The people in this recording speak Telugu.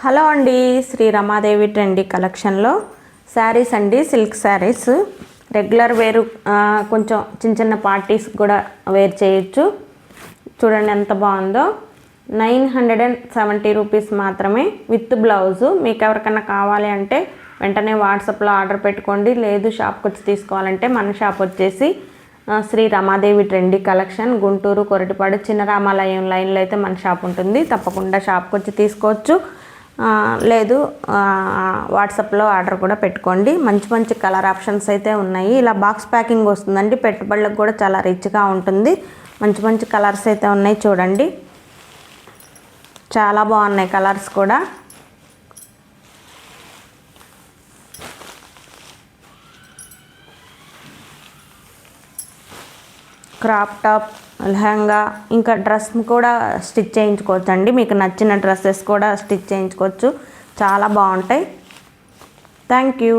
హలో అండి, శ్రీ రమాదేవి ట్రెండీ కలెక్షన్లో శారీస్ అండి. సిల్క్ శారీస్ రెగ్యులర్ వేరు, కొంచెం చిన్న చిన్న పార్టీస్ కూడా వేర్ చేయొచ్చు. చూడండి ఎంత బాగుందో. 970 రూపీస్ మాత్రమే విత్ బ్లౌజు. మీకు ఎవరికైనా కావాలి అంటే వెంటనే వాట్సాప్లో ఆర్డర్ పెట్టుకోండి. లేదు షాప్కి వచ్చి తీసుకోవాలంటే మన షాప్ వచ్చేసి శ్రీ రమాదేవి ట్రెండీ కలెక్షన్, గుంటూరు కొరటిపాడు చిన్న రామాలయం లైన్లో అయితే మన షాప్ ఉంటుంది. తప్పకుండా షాప్కి వచ్చి తీసుకోవచ్చు. లేదు వాట్సాప్లో ఆర్డర్ కూడా పెట్టుకోండి. మంచి మంచి కలర్ ఆప్షన్స్ అయితే ఉన్నాయి. ఇలా బాక్స్ ప్యాకింగ్ వస్తుందండి. పెట్టుబడులకు కూడా చాలా రిచ్గా ఉంటుంది. మంచి మంచి కలర్స్ అయితే ఉన్నాయి. చూడండి చాలా బాగున్నాయి కలర్స్ కూడా. క్రాప్ టాప్, లెహంగా, ఇంకా డ్రెస్ కూడా స్టిచ్ చేయించుకోవచ్చు అండి. మీకు నచ్చిన డ్రెస్సెస్ కూడా స్టిచ్ చేయించుకోవచ్చు. చాలా బాగుంటాయి. Thank you.